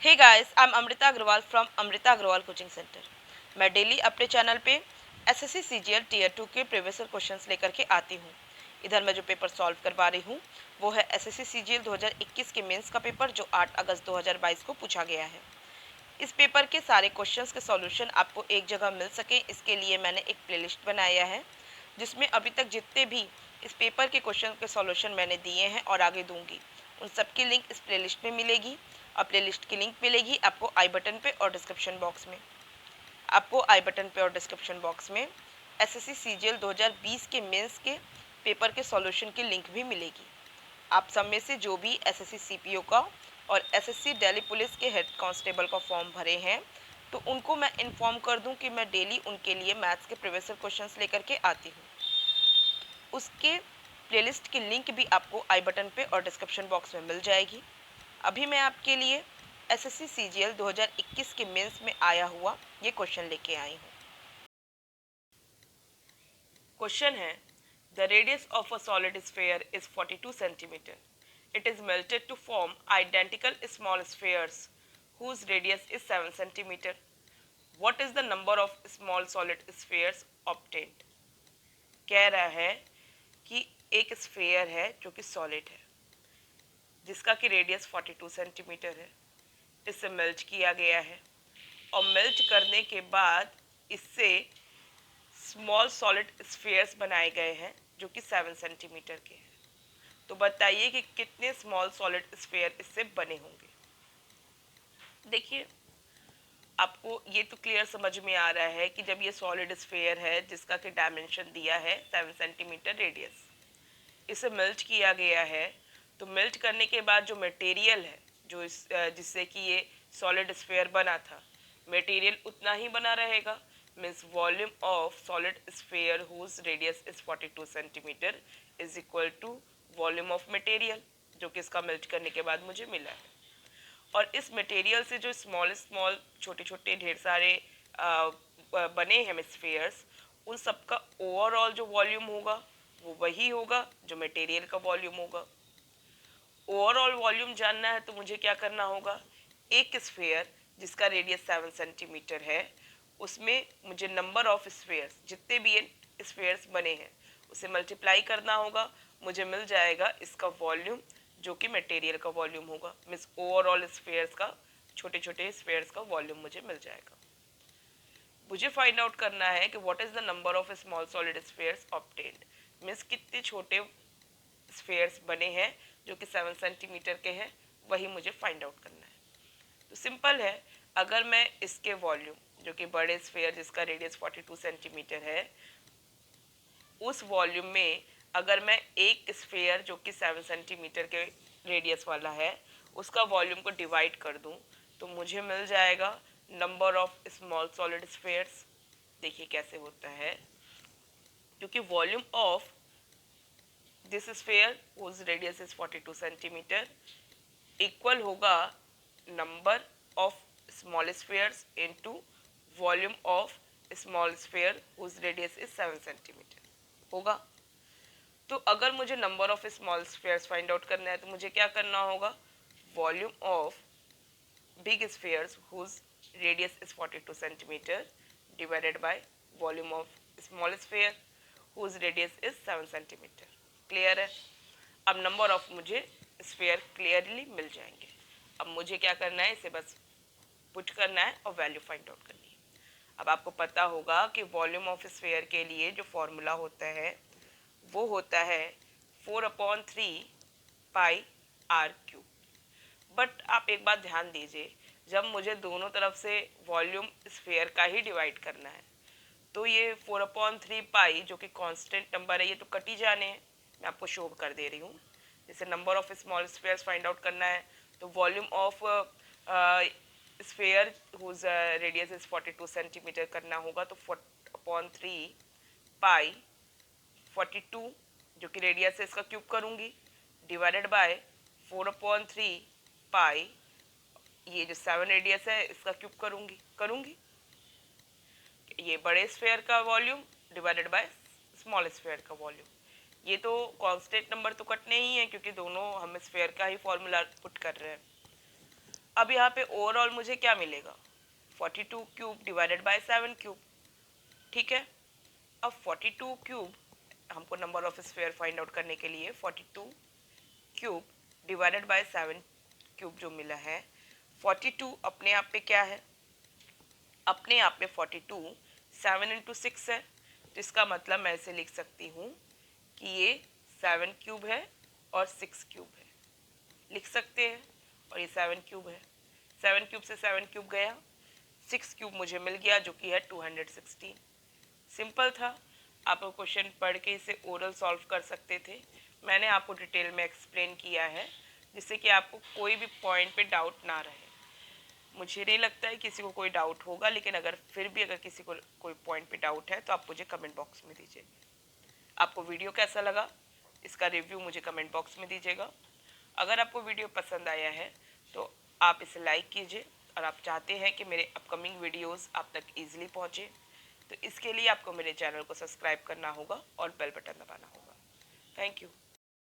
Hey guys, I am Amrita Agrawal from Amrita Agrawal coaching centre. मैं daily अपने channel पे एसएससी सीजीएल टीयर 2 के प्रीवियस ईयर क्वेश्चंस लेकर के आती हूँ। इधर मैं जो पेपर सॉल्व करवा रही हूँ वो है एसएससी सीजीएल 2021 के मेंस का पेपर, जो 8 अगस्त 2022 को पूछा गया है। इस पेपर के सारे क्वेश्चंस के सॉल्यूशन आपको एक जगह मिल सके, इसके लिए मैंने एक प्लेलिस्ट बनाया है जिसमें अभी तक जितने भी इस पेपर के क्वेश्चन के सॉल्यूशन मैंने दिए हैं और आगे दूंगी, उन सब की लिंक इस प्लेलिस्ट में मिलेगी। और प्लेलिस्ट की लिंक मिलेगी आपको आई बटन पे और डिस्क्रिप्शन बॉक्स में। आपको आई बटन पे और डिस्क्रिप्शन बॉक्स में एसएससी सीजीएल 2020 के मेंस के पेपर के सॉल्यूशन की लिंक भी मिलेगी। आप सब में से जो भी एसएससी सीपीओ का और एसएससी दिल्ली पुलिस के हेड कांस्टेबल का फॉर्म भरे हैं, तो उनको मैं इन्फॉर्म कर दूं कि मैं डेली उनके लिए मैथ्स के प्रीवियस ईयर क्वेश्चंस लेकर के आती हूँ। उसके प्लेलिस्ट की लिंक भी आपको आई बटन पे और डिस्क्रिप्शन बॉक्स में मिल जाएगी। अभी मैं आपके लिए एसएससी सीजीएल 2021 के मेंस में आया हुआ ये क्वेश्चन लेके आई हूँ। क्वेश्चन है, the radius of a solid sphere is 42 centimetre. It is melted to form identical small spheres whose radius is 7 centimeter. What is the number of small solid spheres obtained? कह रहा है कि एक sphere है जो कि solid है, जिसका कि रेडियस 42 सेंटीमीटर है। इसे मेल्ट किया गया है और मेल्ट करने के बाद इससे स्मॉल सॉलिड स्फीयर्स बनाए गए हैं जो कि 7 सेंटीमीटर के हैं। तो बताइए कि कितने स्मॉल सॉलिड स्फीयर इससे बने होंगे। देखिए, आपको ये तो क्लियर समझ में आ रहा है कि जब ये सॉलिड स्फीयर है जिसका कि डायमेंशन दिया है 7 सेंटीमीटर रेडियस, इसे मेल्ट किया गया है, तो मेल्ट करने के बाद जो मटेरियल है जो जिससे कि ये सॉलिड स्फीयर बना था, मटेरियल उतना ही बना रहेगा। Means volume of solid sphere whose radius is 42 centimetre is equal to volume of material, जो कि इसका मेल्ट करने के बाद मुझे मिला है। और इस मटेरियल से जो स्मॉल छोटे छोटे ढेर सारे बने हैं स्फीयर्स, उन सब का ओवरऑल जो वॉल्यूम होगा वो वही होगा जो मटेरियल का वॉल्यूम होगा। ओवरऑल वॉल्यूम जानना है तो मुझे क्या करना होगा, एक स्फीयर जिसका रेडियस 7 सेंटीमीटर है उसमें मुझे नंबर ऑफ स्फीयर्स, जितने भी ये स्फीयर्स बने हैं, उसे मल्टीप्लाई करना होगा। मुझे मिल जाएगा इसका वॉल्यूम जो कि मटेरियल का वॉल्यूम होगा। मीन्स ओवरऑल स्फीयर्स का, छोटे छोटे स्फीयर्स का वॉल्यूम मुझे मिल जाएगा। मुझे फाइंड आउट करना है कि what is the number of small solid spheres obtained. Means कितने छोटे स्फीयर्स बने हैं जो कि 7 सेंटीमीटर के हैं, वही मुझे फाइंड आउट करना है। तो सिंपल है, अगर मैं इसके वॉल्यूम जो कि बड़े स्फीयर जिसका रेडियस 42 सेंटीमीटर है, उस वॉल्यूम में अगर मैं एक स्फीयर जो कि 7 सेंटीमीटर के रेडियस वाला है उसका वॉल्यूम को डिवाइड कर दूं, तो मुझे मिल जाएगा number of small solid spheres. देखिए कैसे होता है, क्योंकि volume of this sphere whose radius is 42 centimetre equal होगा number of small spheres into volume of small sphere whose radius is 7 centimetre होगा। तो अगर मुझे number of small spheres find out करना है तो मुझे क्या करना होगा, volume of big spheres whose radius is 42 centimetre divided by volume of small sphere whose radius is 7 centimetre. Clear है? अब नंबर ऑफ मुझे स्फीयर क्लियरली मिल जाएंगे। अब मुझे क्या करना है, इसे बस पुट करना है और वैल्यू फाइंड आउट करनी है। अब आपको पता होगा कि वॉल्यूम ऑफ स्फीयर के लिए जो फॉर्मूला होता है वो होता है 4/3 पाई आर क्यूब। बट आप एक बात ध्यान दीजिए, जब मुझे दोनों तरफ से वॉल्यूम स्फीयर का ही डिवाइड करना है तो ये 4/3 पाई जो कि कांस्टेंट नंबर है, ये तो कट ही जाने हैं। मैं आपको शो कर दे रही हूँ। जैसे number of small spheres find out करना है तो volume of sphere whose radius is 42 centimetre करना होगा, तो 4/3 पाई 42 जो कि रेडियस है इसका क्यूब करूँगी डिवाइडेड बाय 4/3 पाई ये जो 7 रेडियस है इसका क्यूब करूँगी ये बड़े स्फीयर का volume divided by small sphere का वॉल्यूम। ये तो कांस्टेंट नंबर तो कटने ही है क्योंकि दोनों हम स्फीयर का ही फॉर्मूला पुट कर रहे हैं। अब यहाँ पे ओवरऑल मुझे क्या मिलेगा, 42 क्यूब डिवाइडेड बाय 7 क्यूब, ठीक है। अब 42 क्यूब हमको number of sphere find out करने के लिए 42 क्यूब डिवाइडेड बाय 7 क्यूब जो मिला है, 42 अपने आप पे क्या है, अपने आप में 42 7 इंटू 6 है, तो इसका मतलब मैं इसे लिख सकती हूँ कि ये 7 क्यूब है और 6 क्यूब है, लिख सकते हैं। और ये 7 क्यूब है, 7 क्यूब से 7 क्यूब गया, 6 क्यूब मुझे मिल गया जो कि है 216। सिंपल था, आप क्वेश्चन पढ़ के इसे ओरल सॉल्व कर सकते थे। मैंने आपको डिटेल में एक्सप्लेन किया है जिससे कि आपको कोई भी पॉइंट पे डाउट ना रहे। मुझे नहीं लगता है किसी को कोई डाउट होगा, लेकिन अगर फिर भी अगर किसी को कोई पॉइंट पे डाउट है तो आप मुझे कमेंट बॉक्स में दीजिए। आपको वीडियो कैसा लगा इसका रिव्यू मुझे कमेंट बॉक्स में दीजिएगा। अगर आपको वीडियो पसंद आया है तो आप इसे लाइक कीजिए, और आप चाहते हैं कि मेरे अपकमिंग वीडियोस आप तक ईजिली पहुँचे तो इसके लिए आपको मेरे चैनल को सब्सक्राइब करना होगा और बेल बटन दबाना होगा। Thank you.